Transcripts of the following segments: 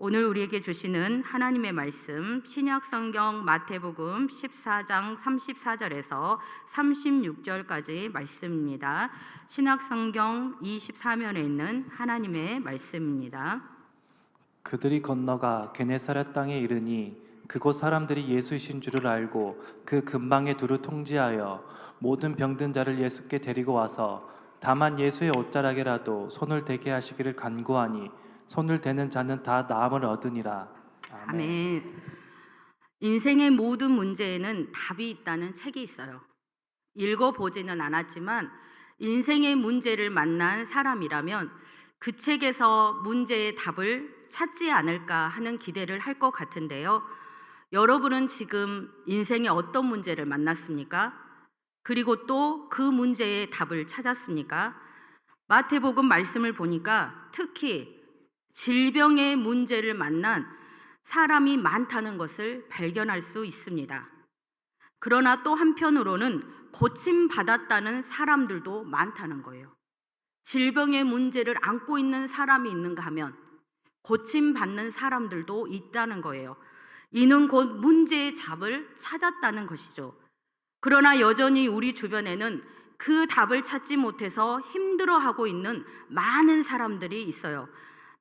오늘 우리에게 주시는 하나님의 말씀 신약 성경 마태복음 14장 34절에서 36절까지 말씀입니다. 신약 성경 24면에 있는 하나님의 말씀입니다. 그들이 건너가 게네사렛 땅에 이르니 그곳 사람들이 예수이신 줄을 알고 그 근방에 두루 통지하여 모든 병든 자를 예수께 데리고 와서 다만 예수의 옷자락에라도 손을 대게 하시기를 간구하니 손을 대는 자는 다 나음을 얻으니라. 아멘. 아멘. 인생의 모든 문제에는 답이 있다는 책이 있어요. 읽어보지는 않았지만 인생의 문제를 만난 사람이라면 그 책에서 문제의 답을 찾지 않을까 하는 기대를 할 것 같은데요. 여러분은 지금 인생의 어떤 문제를 만났습니까? 그리고 또 그 문제의 답을 찾았습니까? 마태복음 말씀을 보니까 특히 질병의 문제를 만난 사람이 많다는 것을 발견할 수 있습니다. 그러나 또 한편으로는 고침받았다는 사람들도 많다는 거예요. 질병의 문제를 안고 있는 사람이 있는가 하면 고침받는 사람들도 있다는 거예요. 이는 곧 문제의 답을 찾았다는 것이죠. 그러나 여전히 우리 주변에는 그 답을 찾지 못해서 힘들어하고 있는 많은 사람들이 있어요.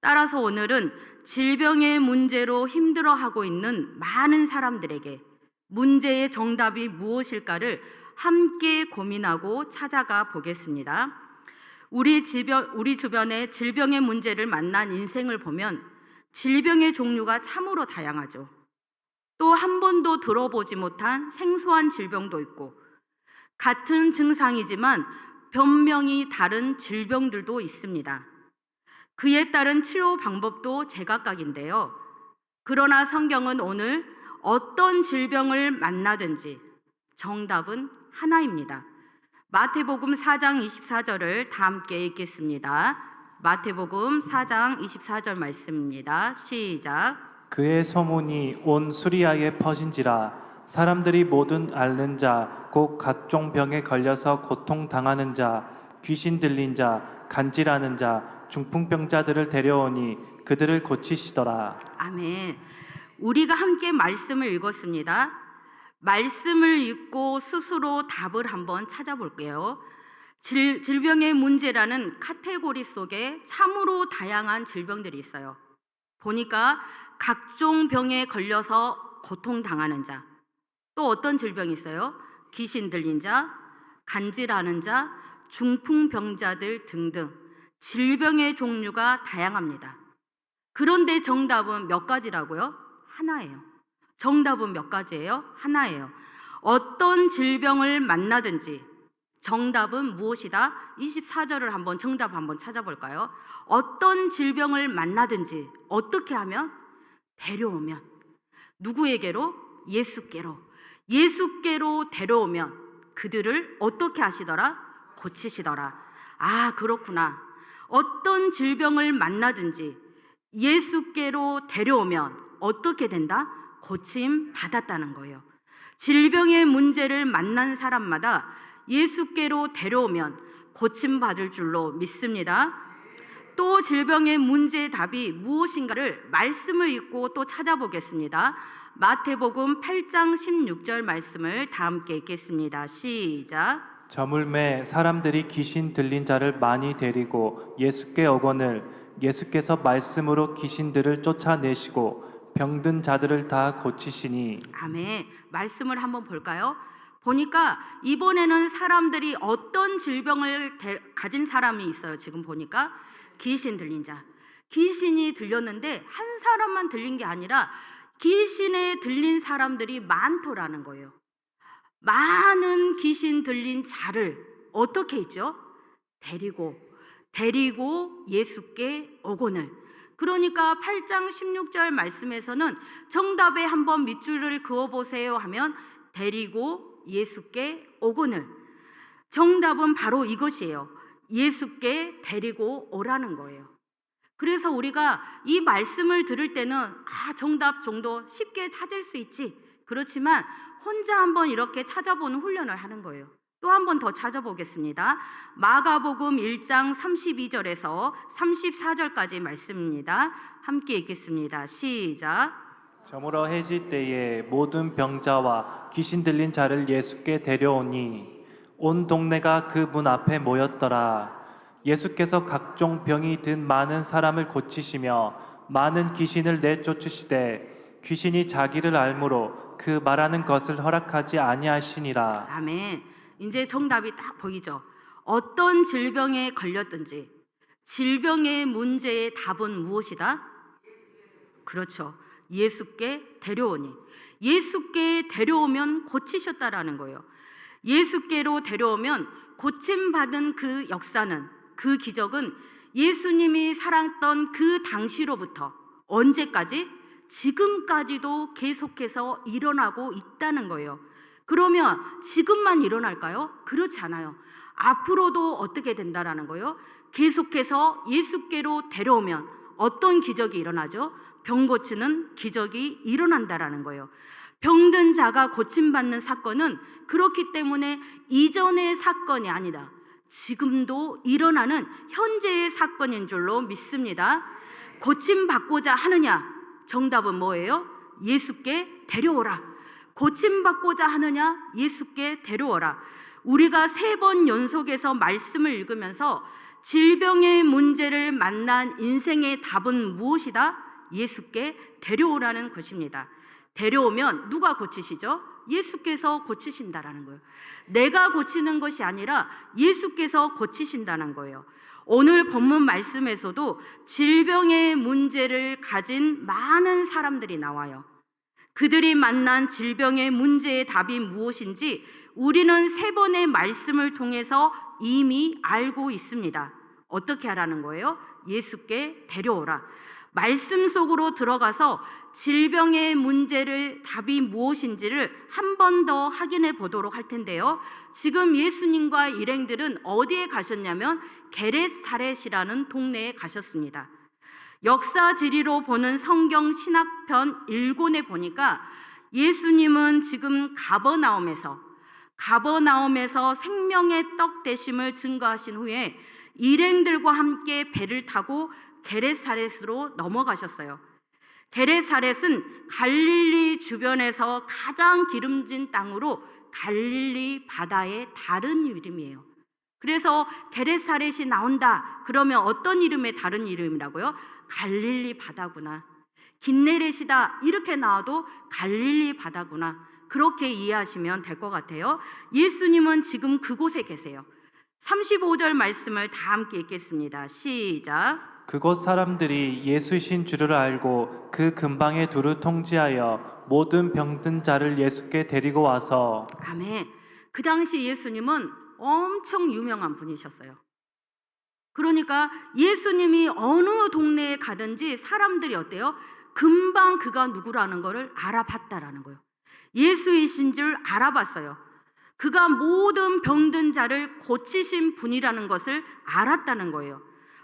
따라서 오늘은 질병의 문제로 힘들어하고 있는 많은 사람들에게 문제의 정답이 무엇일까를 함께 고민하고 찾아가 보겠습니다. 우리 주변에 질병의 문제를 만난 인생을 보면 질병의 종류가 참으로 다양하죠. 또 한 번도 들어보지 못한 생소한 질병도 있고 같은 증상이지만 변명이 다른 질병들도 있습니다. 그에 따른 치료 방법도 제각각인데요. 그러나 성경은 오늘 어떤 질병을 만나든지 정답은 하나입니다. 마태복음 4장 24절을 다 함께 읽겠습니다. 마태복음 4장 24절 말씀입니다. 시작. 그의 소문이 온 수리아에 퍼진지라 사람들이 모든 앓는 자, 곧 각종 병에 걸려서 고통당하는 자, 귀신 들린 자, 간질하는 자, 중풍병자들을 데려오니 그들을 고치시더라. 아멘. 우리가 함께 말씀을 읽었습니다. 말씀을 읽고 스스로 답을 한번 찾아볼게요. 질병의 문제라는 카테고리 속에 참으로 다양한 질병들이 있어요. 보니까 각종 병에 걸려서 고통당하는 자, 또 어떤 질병이 있어요? 귀신 들린 자, 간질하는 자, 중풍병자들 등등 질병의 종류가 다양합니다. 그런데 정답은 몇 가지라고요? 하나예요. 정답은 몇 가지예요? 하나예요. 어떤 질병을 만나든지 정답은 무엇이다? 24절을 한번 정답 한번 찾아볼까요? 어떤 질병을 만나든지 어떻게 하면? 데려오면. 누구에게로? 예수께로. 예수께로 데려오면 그들을 어떻게 하시더라? 고치시더라. 아, 그렇구나. 어떤 질병을 만나든지 예수께로 데려오면 어떻게 된다? 고침 받았다는 거예요. 질병의 문제를 만난 사람마다 예수께로 데려오면 고침 받을 줄로 믿습니다. 또 질병의 문제의 답이 무엇인가를 말씀을 읽고 또 찾아보겠습니다. 마태복음 8장 16절 말씀을 다 함께 읽겠습니다. 시작. 저물매 사람들이 귀신 들린 자를 많이 데리고 예수께 오거늘 예수께서 말씀으로 귀신들을 쫓아내시고 병든 자들을 다 고치시니. 아멘. 말씀을 한번 볼까요? 보니까 이번에는 사람들이 어떤 질병을 가진 사람이 있어요. 지금 보니까 귀신 들린 자. 귀신이 들렸는데 한 사람만 들린 게 아니라 귀신에 들린 사람들이 많더라는 거예요. 많은 귀신 들린 자를 어떻게 했죠? 데리고 예수께 오거늘. 그러니까 8장 16절 말씀에서는 정답에 한번 밑줄을 그어보세요 하면 데리고 예수께 오거늘. 정답은 바로 이것이에요. 예수께 데리고 오라는 거예요. 그래서 우리가 이 말씀을 들을 때는 정답 정도 쉽게 찾을 수 있지. 그렇지만 혼자 한번 이렇게 찾아보는 훈련을 하는 거예요. 또 한 번 더 찾아보겠습니다. 마가복음 1장 32절에서 34절까지 말씀입니다. 함께 읽겠습니다. 시작. 저물어 해질 때에 모든 병자와 귀신 들린 자를 예수께 데려오니 온 동네가 그 문 앞에 모였더라. 예수께서 각종 병이 든 많은 사람을 고치시며 많은 귀신을 내쫓으시되 귀신이 자기를 알므로 그 말하는 것을 허락하지 아니하시니라. 아멘. 이제 정답이 딱 보이죠. 어떤 질병에 걸렸든지 질병의 문제의 답은 무엇이다? 그렇죠. 예수께 데려오니. 예수께 데려오면 고치셨다라는 거예요. 예수께로 데려오면 고침받은 그 역사는, 그 기적은 예수님이 살았던 그 당시로부터 언제까지? 지금까지도 계속해서 일어나고 있다는 거예요. 그러면 지금만 일어날까요? 그렇지 않아요. 앞으로도 어떻게 된다라는 거예요? 계속해서 예수께로 데려오면 어떤 기적이 일어나죠? 병 고치는 기적이 일어난다라는 거예요. 병든 자가 고침받는 사건은 그렇기 때문에 이전의 사건이 아니다. 지금도 일어나는 현재의 사건인 줄로 믿습니다. 고침받고자 하느냐? 정답은 뭐예요? 예수께 데려오라. 고침받고자 하느냐? 예수께 데려오라. 우리가 3번 연속해서 말씀을 읽으면서 질병의 문제를 만난 인생의 답은 무엇이다? 예수께 데려오라는 것입니다. 데려오면 누가 고치시죠? 예수께서 고치신다라는 거예요. 내가 고치는 것이 아니라 예수께서 고치신다는 거예요. 오늘 본문 말씀에서도 질병의 문제를 가진 많은 사람들이 나와요. 그들이 만난 질병의 문제의 답이 무엇인지 우리는 3번의 말씀을 통해서 이미 알고 있습니다. 어떻게 하라는 거예요? 예수께 데려오라. 말씀 속으로 들어가서 질병의 문제를 답이 무엇인지를 한 번 더 확인해 보도록 할 텐데요. 지금 예수님과 일행들은 어디에 가셨냐면 게레사렛이라는 동네에 가셨습니다. 역사 지리로 보는 성경 신학편 1권에 보니까 예수님은 지금 가버나움에서 생명의 떡 되심을 증거하신 후에 일행들과 함께 배를 타고 게레사렛으로 넘어가셨어요. 게레사렛은 갈릴리 주변에서 가장 기름진 땅으로 갈릴리 바다의 다른 이름이에요. 그래서 게레사렛이 나온다. 그러면 어떤 이름의 다른 이름이라고요? 갈릴리 바다구나. 긴네렛이다. 이렇게 나와도 갈릴리 바다구나. 그렇게 이해하시면 될 것 같아요. 예수님은 지금 그곳에 계세요. 35절 말씀을 다 함께 읽겠습니다. 시작. 그곳 사람들이 예수이신 줄을 알고 그 근방에 두루 통지하여 모든 병든 자를 예수께 데리고 와서. 아멘. 그 당시 예수님은 엄청 유명한 분이셨어요. 그러니까 예수님이 어느 동네에 가든지 사람들이 어때요? 금방 그가 누구라는 것을 알아봤다라는 거예요. 예수이신 줄 알아봤어요. 그가 모든 병든 자를 고치신 분이라는 것을 알았다는 거예요.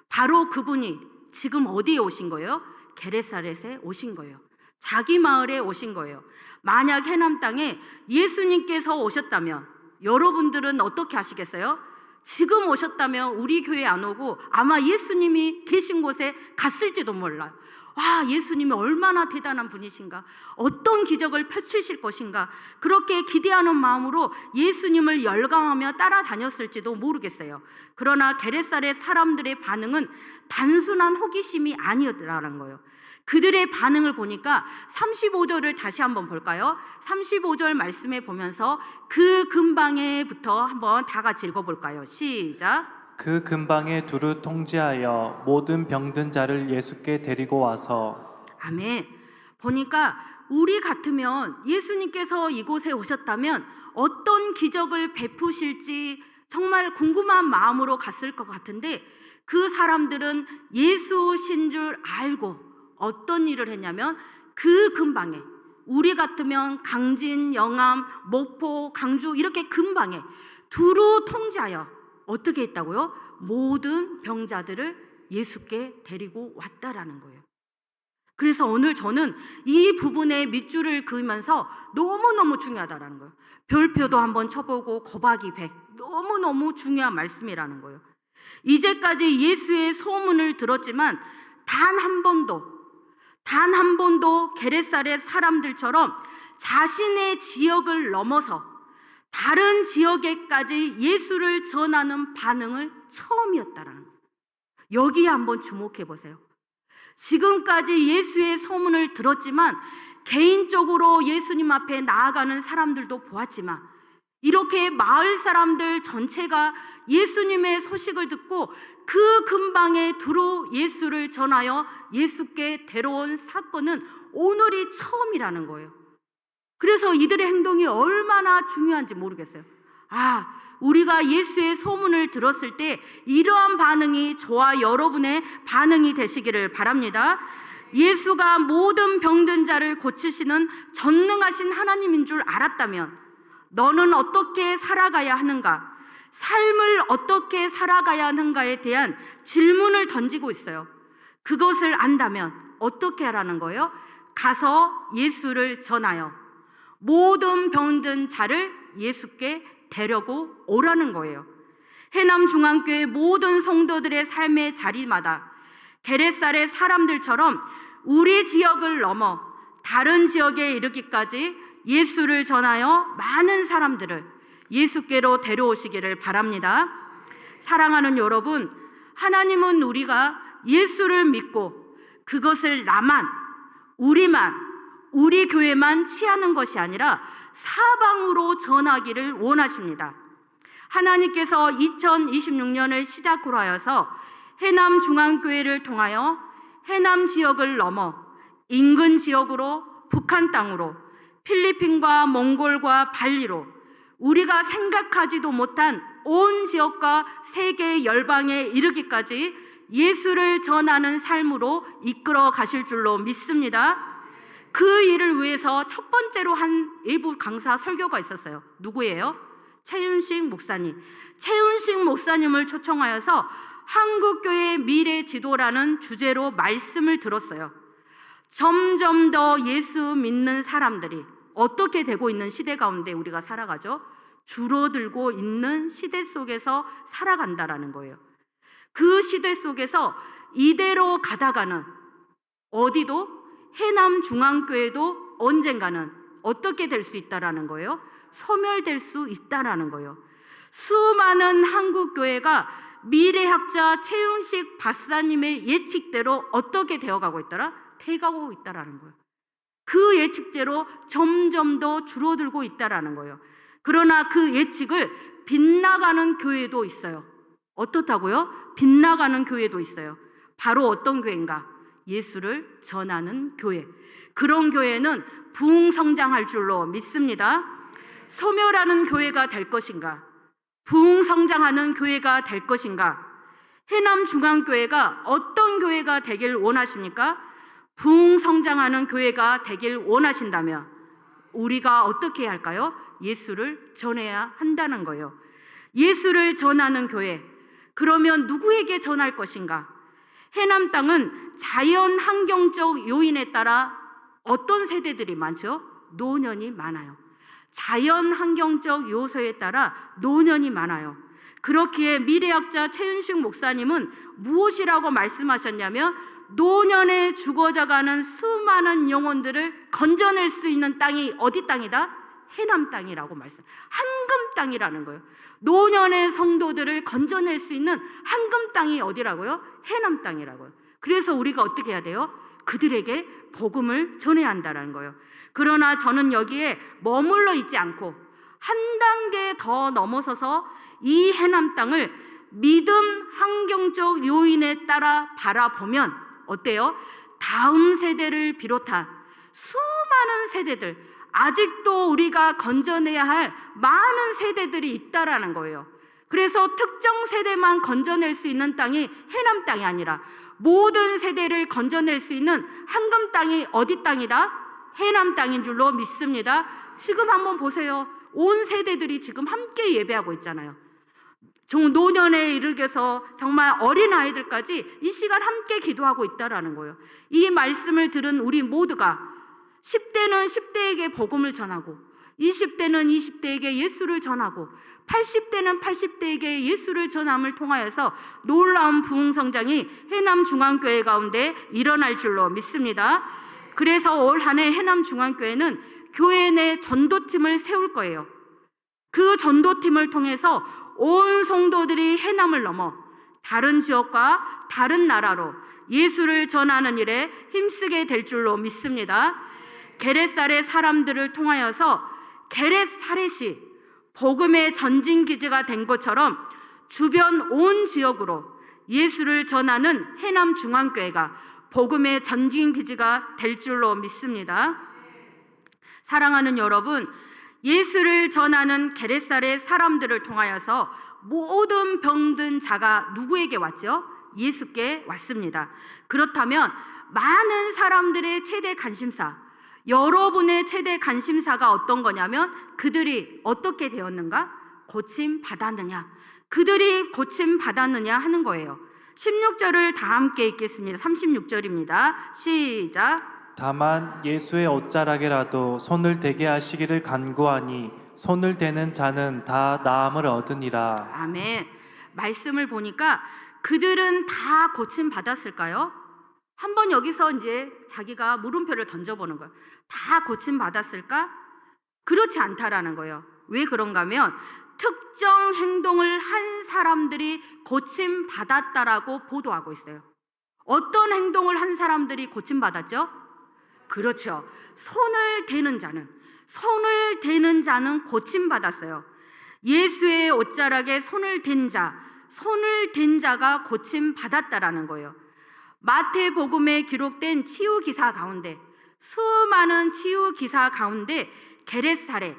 바로 그분이 지금 어디에 오신 거예요? 게레사렛에 오신 거예요. 자기 마을에 오신 거예요. 만약 해남 땅에 예수님께서 오셨다면 여러분들은 어떻게 하시겠어요? 지금 오셨다면 우리 교회 안 오고 아마 예수님이 계신 곳에 갔을지도 몰라요. 와, 예수님이 얼마나 대단한 분이신가, 어떤 기적을 펼치실 것인가, 그렇게 기대하는 마음으로 예수님을 열광하며 따라다녔을지도 모르겠어요. 그러나 게레사렛 사람들의 반응은 단순한 호기심이 아니었다는 거예요. 그들의 반응을 보니까 35절을 다시 한번 볼까요? 35절 말씀에 보면서 그 근방에부터 한번 다 같이 읽어볼까요? 시작. 그 근방에 두루 통지하여 모든 병든 자를 예수께 데리고 와서. 아멘. 보니까 우리 같으면 예수님께서 이곳에 오셨다면 어떤 기적을 베푸실지 정말 궁금한 마음으로 갔을 것 같은데 그 사람들은 예수신 줄 알고 어떤 일을 했냐면 그 근방에, 우리 같으면 강진, 영암, 목포, 강주 이렇게 근방에 두루 통지하여 어떻게 했다고요? 모든 병자들을 예수께 데리고 왔다라는 거예요. 그래서 오늘 저는 이 부분에 밑줄을 그으면서 너무너무 중요하다라는 거예요. 별표도 한번 쳐보고 곱하기 100 너무너무 중요한 말씀이라는 거예요. 이제까지 예수의 소문을 들었지만 단 한 번도 게레사렛 사람들처럼 자신의 지역을 넘어서 다른 지역에까지 예수를 전하는 반응을 처음이었다라는 거예요. 여기에 한번 주목해 보세요. 지금까지 예수의 소문을 들었지만 개인적으로 예수님 앞에 나아가는 사람들도 보았지만 이렇게 마을 사람들 전체가 예수님의 소식을 듣고 그 근방에 두루 예수를 전하여 예수께 데려온 사건은 오늘이 처음이라는 거예요. 그래서 이들의 행동이 얼마나 중요한지 모르겠어요. 우리가 예수의 소문을 들었을 때 이러한 반응이 저와 여러분의 반응이 되시기를 바랍니다. 예수가 모든 병든 자를 고치시는 전능하신 하나님인 줄 알았다면 너는 어떻게 살아가야 하는가? 삶을 어떻게 살아가야 하는가에 대한 질문을 던지고 있어요. 그것을 안다면 어떻게 하라는 거예요? 가서 예수를 전하여 모든 병든 자를 예수께 데려고 오라는 거예요. 해남중앙교회 모든 성도들의 삶의 자리마다 게레사렛 사람들처럼 우리 지역을 넘어 다른 지역에 이르기까지 예수를 전하여 많은 사람들을 예수께로 데려오시기를 바랍니다. 사랑하는 여러분, 하나님은 우리가 예수를 믿고 그것을 나만, 우리 교회만 취하는 것이 아니라 사방으로 전하기를 원하십니다. 하나님께서 2026년을 시작으로 하여서 해남중앙교회를 통하여 해남 지역을 넘어 인근 지역으로 북한 땅으로 필리핀과 몽골과 발리로 우리가 생각하지도 못한 온 지역과 세계 열방에 이르기까지 예수를 전하는 삶으로 이끌어 가실 줄로 믿습니다. 그 일을 위해서 첫 번째로 한 외부 강사 설교가 있었어요. 누구예요? 최윤식 목사님. 최윤식 목사님을 초청하여서 한국교회 미래 지도라는 주제로 말씀을 들었어요. 점점 더 예수 믿는 사람들이 어떻게 되고 있는 시대 가운데 우리가 살아가죠? 줄어들고 있는 시대 속에서 살아간다라는 거예요. 그 시대 속에서 이대로 가다가는 어디도 해남중앙교회도 언젠가는 어떻게 될 수 있다라는 거예요? 소멸될 수 있다라는 거예요. 수많은 한국교회가 미래학자 최윤식 박사님의 예측대로 어떻게 되어가고 있더라? 돼가고 있다라는 거예요. 그 예측대로 점점 더 줄어들고 있다라는 거예요. 그러나 그 예측을 빗나가는 교회도 있어요. 어떻다고요? 빗나가는 교회도 있어요. 바로 어떤 교회인가? 예수를 전하는 교회. 그런 교회는 부흥성장할 줄로 믿습니다. 소멸하는 교회가 될 것인가? 부흥성장하는 교회가 될 것인가? 해남중앙교회가 어떤 교회가 되길 원하십니까? 부흥성장하는 교회가 되길 원하신다면 우리가 어떻게 해야 할까요? 예수를 전해야 한다는 거예요. 예수를 전하는 교회. 그러면 누구에게 전할 것인가? 해남 땅은 자연 환경적 요인에 따라 어떤 세대들이 많죠? 노년이 많아요. 자연 환경적 요소에 따라 노년이 많아요. 그렇기에 미래학자 최윤식 목사님은 무엇이라고 말씀하셨냐면 노년에 죽어져가는 수많은 영혼들을 건져낼 수 있는 땅이 어디 땅이다? 해남 땅이라고 말씀. 황금 땅이라는 거예요. 노년의 성도들을 건져낼 수 있는 황금 땅이 어디라고요? 해남 땅이라고요. 그래서 우리가 어떻게 해야 돼요? 그들에게 복음을 전해야 한다는 거예요. 그러나 저는 여기에 머물러 있지 않고 한 단계 더 넘어서서 이 해남 땅을 믿음 환경적 요인에 따라 바라보면 어때요? 다음 세대를 비롯한 수많은 세대들, 아직도 우리가 건져내야 할 많은 세대들이 있다라는 거예요. 그래서 특정 세대만 건져낼 수 있는 땅이 해남 땅이 아니라 모든 세대를 건져낼 수 있는 황금 땅이 어디 땅이다? 해남 땅인 줄로 믿습니다. 지금 한번 보세요. 온 세대들이 지금 함께 예배하고 있잖아요. 노년에 이르게서 정말 어린 아이들까지 이 시간 함께 기도하고 있다라는 거예요. 이 말씀을 들은 우리 모두가 10대는 10대에게 복음을 전하고 20대는 20대에게 예수를 전하고 80대는 80대에게 예수를 전함을 통하여서 놀라운 부흥성장이 해남중앙교회 가운데 일어날 줄로 믿습니다. 그래서 올 한 해 해남중앙교회는 교회 내 전도팀을 세울 거예요. 그 전도팀을 통해서 온 성도들이 해남을 넘어 다른 지역과 다른 나라로 예수를 전하는 일에 힘쓰게 될 줄로 믿습니다. 게레사렛 사람들을 통하여서 게레사렛이 복음의 전진기지가 된 것처럼 주변 온 지역으로 예수를 전하는 해남중앙교회가 복음의 전진기지가 될 줄로 믿습니다. 사랑하는 여러분, 예수를 전하는 게레사렛 사람들을 통하여서 모든 병든 자가 누구에게 왔죠? 예수께 왔습니다. 그렇다면 많은 사람들의 최대 관심사, 여러분의 최대 관심사가 어떤 거냐면 그들이 어떻게 되었는가? 고침 받았느냐? 그들이 고침 받았느냐 하는 거예요. 16절을 다 함께 읽겠습니다. 36절입니다. 시작. 다만 예수의 옷자락에라도 손을 대게 하시기를 간구하니 손을 대는 자는 다 나음을 얻으니라. 아멘. 말씀을 보니까 그들은 다 고침 받았을까요? 한번 여기서 이제 자기가 물음표를 던져보는 거예요. 다 고침 받았을까? 그렇지 않다라는 거예요. 왜 그런가 하면 특정 행동을 한 사람들이 고침 받았다라고 보도하고 있어요. 어떤 행동을 한 사람들이 고침 받았죠? 그렇죠. 손을 대는 자는 고침 받았어요. 예수의 옷자락에 손을 댄 자가 고침 받았다라는 거예요. 마태복음에 기록된 치유 기사 가운데 수많은 치유 기사 가운데 게레사렛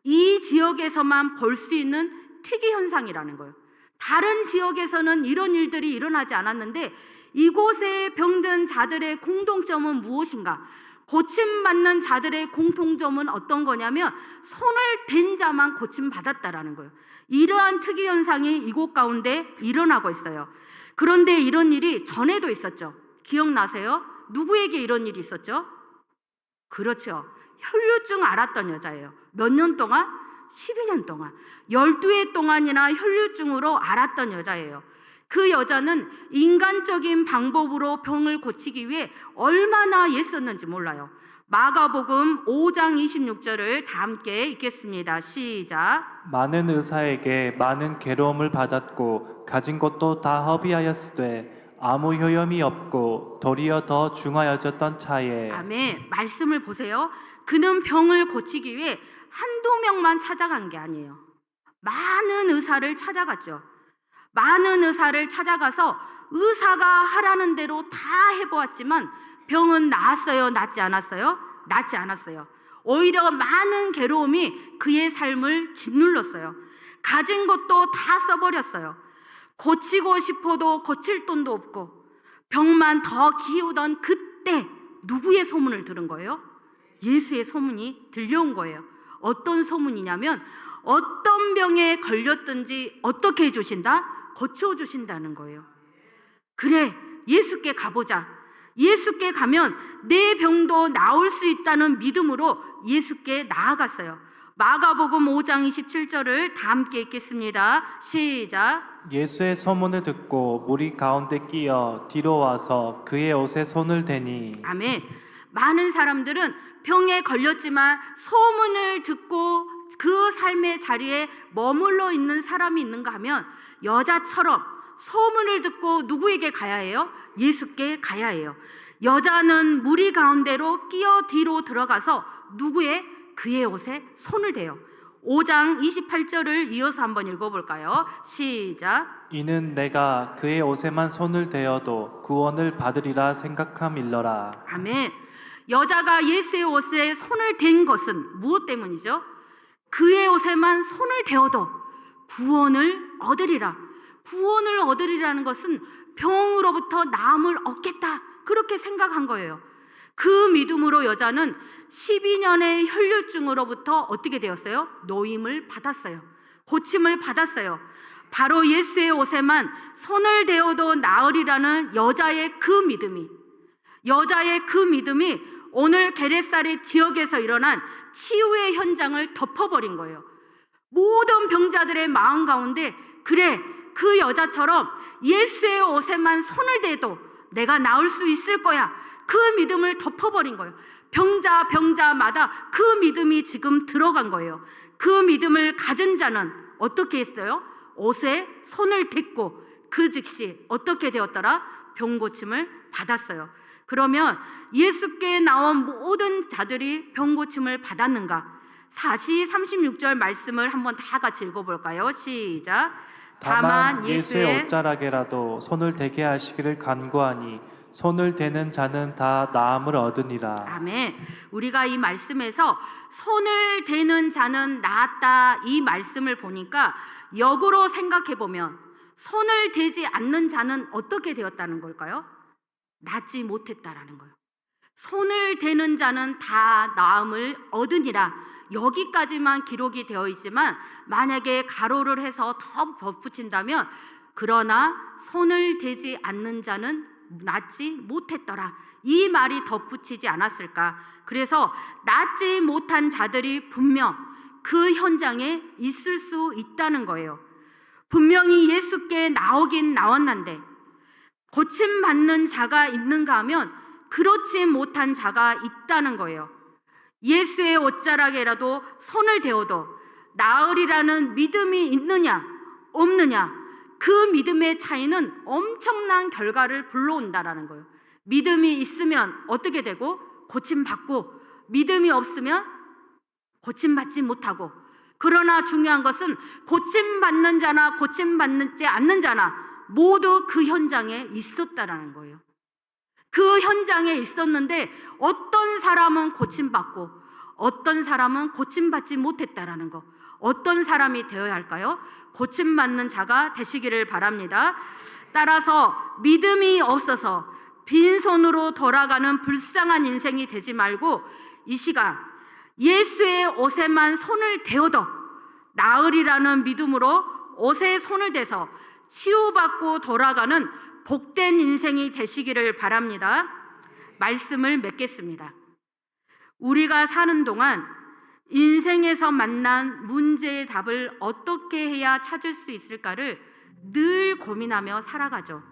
이 지역에서만 볼 수 있는 특이 현상이라는 거예요. 다른 지역에서는 이런 일들이 일어나지 않았는데 이곳에 병든 자들의 공통점은 무엇인가? 고침받는 자들의 공통점은 어떤 거냐면 손을 댄 자만 고침받았다라는 거예요. 이러한 특이 현상이 이곳 가운데 일어나고 있어요. 그런데 이런 일이 전에도 있었죠. 기억나세요? 누구에게 이런 일이 있었죠? 그렇죠. 혈류증 앓았던 여자예요. 몇 년 동안? 12년 동안. 12해 동안이나 혈류증으로 앓았던 여자예요. 그 여자는 인간적인 방법으로 병을 고치기 위해 얼마나 애썼는지 몰라요. 마가복음 5장 26절을 다 함께 읽겠습니다. 시작. 많은 의사에게 많은 괴로움을 받았고 가진 것도 다 허비하였으되 아무 효염이 없고 도리어 더 중하여졌던 차에. 아멘. 말씀을 보세요. 그는 병을 고치기 위해 한두 명만 찾아간 게 아니에요. 많은 의사를 찾아갔죠. 많은 의사를 찾아가서 의사가 하라는 대로 다 해보았지만 병은 나았어요? 낫지 않았어요? 낫지 않았어요. 오히려 많은 괴로움이 그의 삶을 짓눌렀어요. 가진 것도 다 써버렸어요. 고치고 싶어도 고칠 돈도 없고 병만 더 키우던 그때 누구의 소문을 들은 거예요? 예수의 소문이 들려온 거예요. 어떤 소문이냐면 어떤 병에 걸렸든지 어떻게 해주신다? 고쳐주신다는 거예요. 그래, 예수께 가보자. 예수께 가면 내 병도 나을 수 있다는 믿음으로 예수께 나아갔어요. 마가복음 5장 27절을 다 함께 읽겠습니다. 시작. 예수의 소문을 듣고 무리 가운데 끼어 뒤로 와서 그의 옷에 손을 대니. 아멘. 많은 사람들은 병에 걸렸지만 소문을 듣고 그 삶의 자리에 머물러 있는 사람이 있는가 하면 여자처럼 소문을 듣고 누구에게 가야 해요? 예수께 가야 해요. 여자는 무리 가운데로 끼어 뒤로 들어가서 그의 옷에 손을 대요. 5장 28절을 이어서 한번 읽어볼까요? 시작. 이는 내가 그의 옷에만 손을 대어도 구원을 받으리라 생각함일러라. 아멘. 여자가 예수의 옷에 손을 댄 것은 무엇 때문이죠? 그의 옷에만 손을 대어도 구원을 얻으리라. 구원을 얻으리라는 것은 병으로부터 나음을 얻겠다. 그렇게 생각한 거예요. 그 믿음으로 여자는 12년의 혈류증으로부터 어떻게 되었어요? 노임을 받았어요. 고침을 받았어요. 바로 예수의 옷에만 손을 대어도 나으리라는 여자의 그 믿음이 오늘 게레사렛 지역에서 일어난 치유의 현장을 덮어버린 거예요. 모든 병자들의 마음 가운데, 그래, 그 여자처럼 예수의 옷에만 손을 대도 내가 나을 수 있을 거야, 그 믿음을 덮어버린 거예요. 병자마다 그 믿음이 지금 들어간 거예요. 그 믿음을 가진 자는 어떻게 했어요? 옷에 손을 댔고 그 즉시 어떻게 되었더라? 병 고침을 받았어요. 그러면 예수께 나온 모든 자들이 병 고침을 받았는가? 36절 말씀을 한번 다 같이 읽어볼까요? 시작. 다만 예수의 옷자락에라도 손을 대게 하시기를 간구하니 손을 대는 자는 다 나음을 얻으니라. 아멘. 우리가 이 말씀에서 손을 대는 자는 나았다, 이 말씀을 보니까 역으로 생각해 보면 손을 대지 않는 자는 어떻게 되었다는 걸까요? 낫지 못했다라는 거예요. 손을 대는 자는 다 나음을 얻으니라. 여기까지만 기록이 되어 있지만 만약에 가로를 해서 더 덧붙인다면 그러나 손을 대지 않는 자는 낫지 못했더라, 이 말이 덧붙이지 않았을까? 그래서 낫지 못한 자들이 분명 그 현장에 있을 수 있다는 거예요. 분명히 예수께 나오긴 나왔는데 고침받는 자가 있는가 하면 그렇지 못한 자가 있다는 거예요. 예수의 옷자락에라도 손을 대어도 나으리라는 믿음이 있느냐 없느냐, 그 믿음의 차이는 엄청난 결과를 불러온다라는 거예요. 믿음이 있으면 어떻게 되고 고침받고, 믿음이 없으면 고침받지 못하고. 그러나 중요한 것은 고침받는 자나 고침받지 않는 자나 모두 그 현장에 있었다라는 거예요. 그 현장에 있었는데 어떤 사람은 고침받고 어떤 사람은 고침받지 못했다라는 거. 어떤 사람이 되어야 할까요? 고침받는 자가 되시기를 바랍니다. 따라서 믿음이 없어서 빈손으로 돌아가는 불쌍한 인생이 되지 말고 이 시간 예수의 옷에만 손을 대어도 나으리라는 믿음으로 옷에 손을 대서 치유받고 돌아가는 복된 인생이 되시기를 바랍니다. 말씀을 맺겠습니다. 우리가 사는 동안 인생에서 만난 문제의 답을 어떻게 해야 찾을 수 있을까를 늘 고민하며 살아가죠.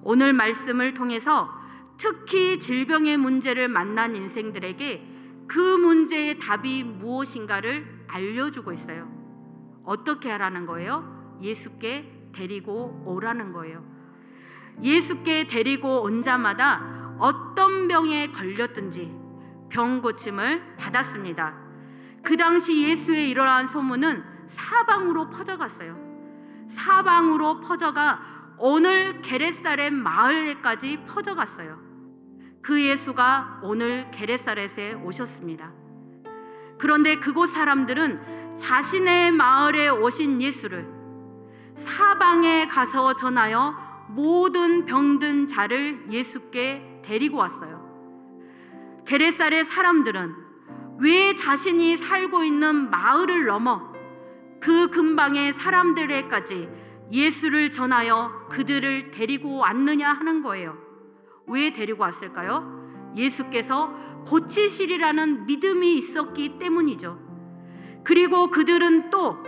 오늘 말씀을 통해서 특히 질병의 문제를 만난 인생들에게 그 문제의 답이 무엇인가를 알려주고 있어요. 어떻게 하라는 거예요? 예수께 데리고 오라는 거예요. 예수께 데리고 온 자마다 어떤 병에 걸렸든지 병 고침을 받았습니다. 그 당시 예수의 일어난 소문은 사방으로 퍼져갔어요. 사방으로 퍼져가 오늘 게레사렛 마을에까지 퍼져갔어요. 그 예수가 오늘 게레사렛에 오셨습니다. 그런데 그곳 사람들은 자신의 마을에 오신 예수를 사방에 가서 전하여 모든 병든 자를 예수께 데리고 왔어요. 게레사렛 사람들은 왜 자신이 살고 있는 마을을 넘어 그 근방의 사람들에까지 예수를 전하여 그들을 데리고 왔느냐 하는 거예요. 왜 데리고 왔을까요? 예수께서 고치시리라는 믿음이 있었기 때문이죠. 그리고 그들은 또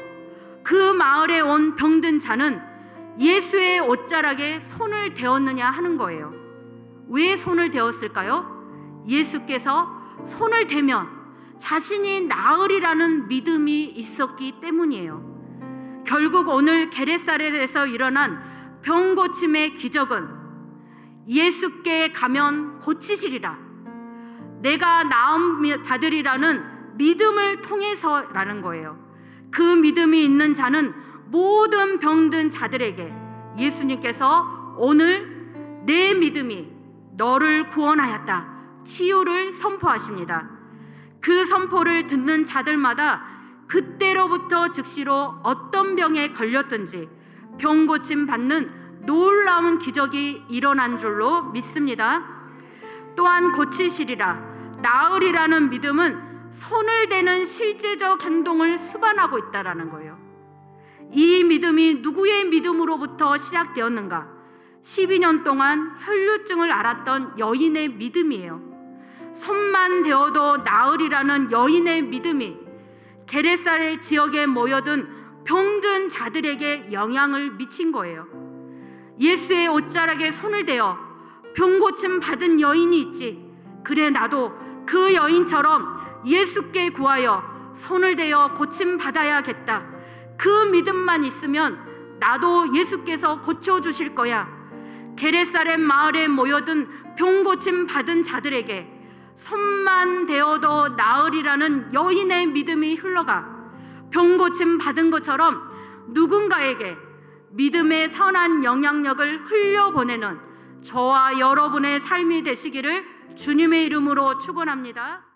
그 마을에 온 병든 자는 예수의 옷자락에 손을 대었느냐 하는 거예요. 왜 손을 대었을까요? 예수께서 손을 대면 자신이 나으리라는 믿음이 있었기 때문이에요. 결국 오늘 게레사렛에서 일어난 병 고침의 기적은 예수께 가면 고치시리라, 내가 나음 받으리라는 믿음을 통해서라는 거예요. 그 믿음이 있는 자는 모든 병든 자들에게 예수님께서 오늘 내 믿음이 너를 구원하였다, 치유를 선포하십니다. 그 선포를 듣는 자들마다 그때로부터 즉시로 어떤 병에 걸렸든지 병 고침 받는 놀라운 기적이 일어난 줄로 믿습니다. 또한 고치시리라, 나으리라는 믿음은 손을 대는 실제적 행동을 수반하고 있다라는 거예요. 이 믿음이 누구의 믿음으로부터 시작되었는가? 12년 동안 혈루증을 앓았던 여인의 믿음이에요. 손만 대어도 나으리라는 여인의 믿음이 게네사렛 지역에 모여든 병든 자들에게 영향을 미친 거예요. 예수의 옷자락에 손을 대어 병 고침 받은 여인이 있지. 그래, 나도 그 여인처럼 예수께 구하여 손을 대어 고침 받아야겠다. 그 믿음만 있으면 나도 예수께서 고쳐주실 거야. 게네사렛 마을에 모여든 병 고침 받은 자들에게 손만 대어도 나으리라는 여인의 믿음이 흘러가 병 고침 받은 것처럼 누군가에게 믿음의 선한 영향력을 흘려보내는 저와 여러분의 삶이 되시기를 주님의 이름으로 축원합니다.